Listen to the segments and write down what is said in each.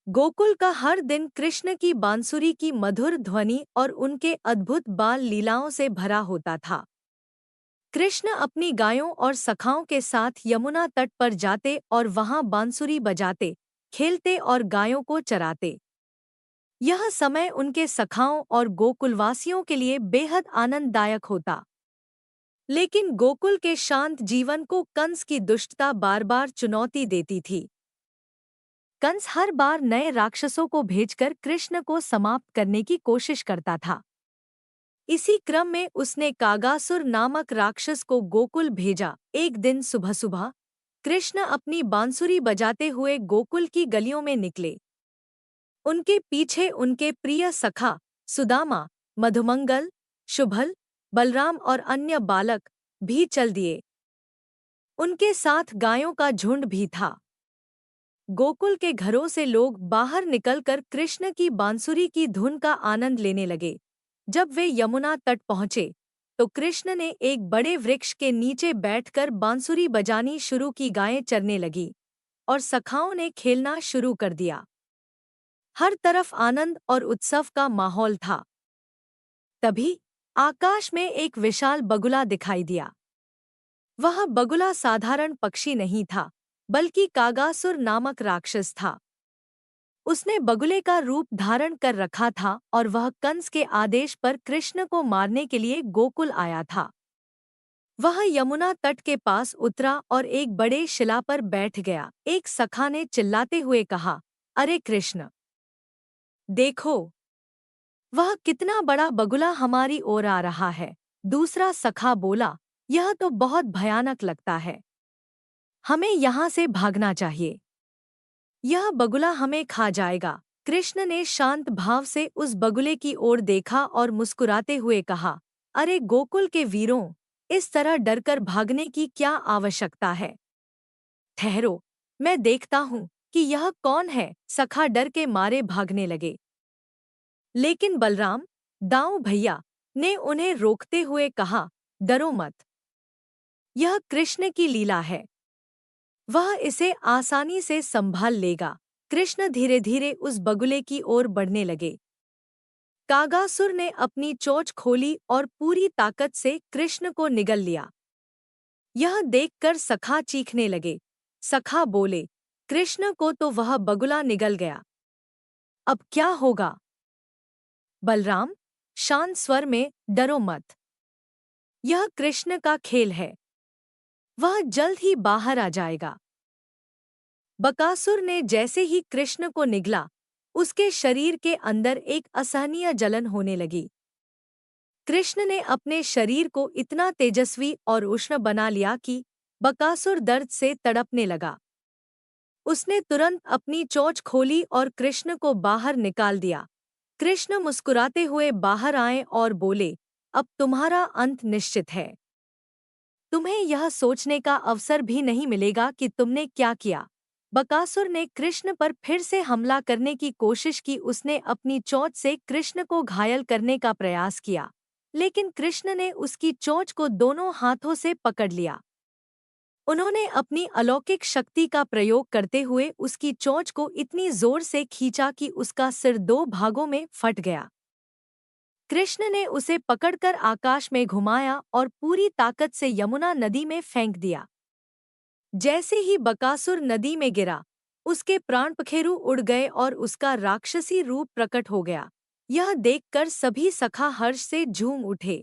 गोकुल का हर दिन कृष्ण की बांसुरी की मधुर ध्वनि और उनके अद्भुत बाल लीलाओं से भरा होता था। कृष्ण अपनी गायों और सखाओं के साथ यमुना तट पर जाते और वहां बांसुरी बजाते, खेलते और गायों को चराते। यह समय उनके सखाओं और गोकुलवासियों के लिए बेहद आनंददायक होता। लेकिन गोकुल के शांत जीवन को कंस की दुष्टता बार बार चुनौती देती थी। कंस हर बार नए राक्षसों को भेजकर कृष्ण को समाप्त करने की कोशिश करता था। इसी क्रम में उसने कागासुर नामक राक्षस को गोकुल भेजा। एक दिन सुबह सुबह कृष्ण अपनी बांसुरी बजाते हुए गोकुल की गलियों में निकले। उनके पीछे उनके प्रिय सखा सुदामा, मधुमंगल, शुभल, बलराम और अन्य बालक भी चल दिए। उनके साथ गायों का झुंड भी था। गोकुल के घरों से लोग बाहर निकलकर कृष्ण की बांसुरी की धुन का आनंद लेने लगे। जब वे यमुना तट पहुंचे तो कृष्ण ने एक बड़े वृक्ष के नीचे बैठकर बांसुरी बजानी शुरू की। गायें चरने लगीं और सखाओं ने खेलना शुरू कर दिया। हर तरफ आनंद और उत्सव का माहौल था। तभी आकाश में एक विशाल बगुला दिखाई दिया। वह बगुला साधारण पक्षी नहीं था, बल्कि कागासुर नामक राक्षस था। उसने बगुले का रूप धारण कर रखा था और वह कंस के आदेश पर कृष्ण को मारने के लिए गोकुल आया था। वह यमुना तट के पास उतरा और एक बड़े शिला पर बैठ गया। एक सखा ने चिल्लाते हुए कहा, अरे कृष्ण, देखो, वह कितना बड़ा बगुला हमारी ओर आ रहा है। दूसरा सखा बोला, यह तो बहुत भयानक लगता है, हमें यहाँ से भागना चाहिए, यह बगुला हमें खा जाएगा। कृष्ण ने शांत भाव से उस बगुले की ओर देखा और मुस्कुराते हुए कहा, अरे गोकुल के वीरों, इस तरह डरकर भागने की क्या आवश्यकता है? ठहरो, मैं देखता हूँ कि यह कौन है। सखा डर के मारे भागने लगे। लेकिन बलराम, दाऊ भैया, ने उन्हें रोकते हुए कहा, डरो मत, यह कृष्ण की लीला है, वह इसे आसानी से संभाल लेगा। कृष्ण धीरे धीरे उस बगुले की ओर बढ़ने लगे। कागासुर ने अपनी चोंच खोली और पूरी ताकत से कृष्ण को निगल लिया। यह देखकर सखा चीखने लगे। सखा बोले, कृष्ण को तो वह बगुला निगल गया, अब क्या होगा? बलराम, शांत स्वर में, डरो मत, यह कृष्ण का खेल है, वह जल्द ही बाहर आ जाएगा। बकासुर ने जैसे ही कृष्ण को निगला, उसके शरीर के अंदर एक असहनीय जलन होने लगी। कृष्ण ने अपने शरीर को इतना तेजस्वी और उष्ण बना लिया कि बकासुर दर्द से तड़पने लगा। उसने तुरंत अपनी चोंच खोली और कृष्ण को बाहर निकाल दिया। कृष्ण मुस्कुराते हुए बाहर आए और बोले, अब तुम्हारा अंत निश्चित है। तुम्हें यह सोचने का अवसर भी नहीं मिलेगा कि तुमने क्या किया। बकासुर ने कृष्ण पर फिर से हमला करने की कोशिश की। उसने अपनी चोंच से कृष्ण को घायल करने का प्रयास किया, लेकिन कृष्ण ने उसकी चोंच को दोनों हाथों से पकड़ लिया। उन्होंने अपनी अलौकिक शक्ति का प्रयोग करते हुए उसकी चोंच को इतनी जोर से खींचा कि उसका सिर दो भागों में फट गया। कृष्ण ने उसे पकड़कर आकाश में घुमाया और पूरी ताकत से यमुना नदी में फेंक दिया। जैसे ही बकासुर नदी में गिरा, उसके प्राण पखेरु उड़ गए और उसका राक्षसी रूप प्रकट हो गया। यह देखकर सभी सखा हर्ष से झूम उठे।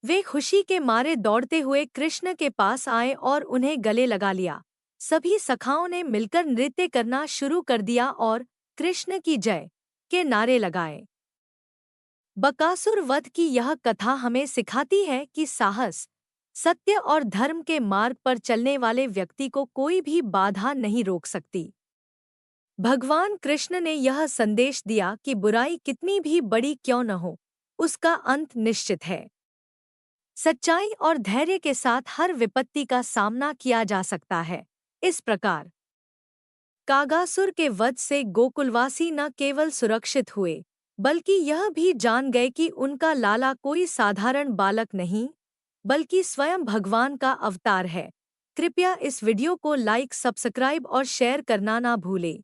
वे खुशी के मारे दौड़ते हुए कृष्ण के पास आए और उन्हें गले लगा लिया। सभी सखाओं ने मिलकर नृत्य करना शुरू कर दिया और कृष्ण की जय के नारे लगाए। बकासुर वध की यह कथा हमें सिखाती है कि साहस, सत्य और धर्म के मार्ग पर चलने वाले व्यक्ति को कोई भी बाधा नहीं रोक सकती। भगवान कृष्ण ने यह संदेश दिया कि बुराई कितनी भी बड़ी क्यों न हो, उसका अंत निश्चित है। सच्चाई और धैर्य के साथ हर विपत्ति का सामना किया जा सकता है। इस प्रकार कागासुर के वध से गोकुलवासी न केवल सुरक्षित हुए, बल्कि यह भी जान गए कि उनका लाला कोई साधारण बालक नहीं, बल्कि स्वयं भगवान का अवतार है। कृपया इस वीडियो को लाइक, सब्सक्राइब और शेयर करना ना भूलें।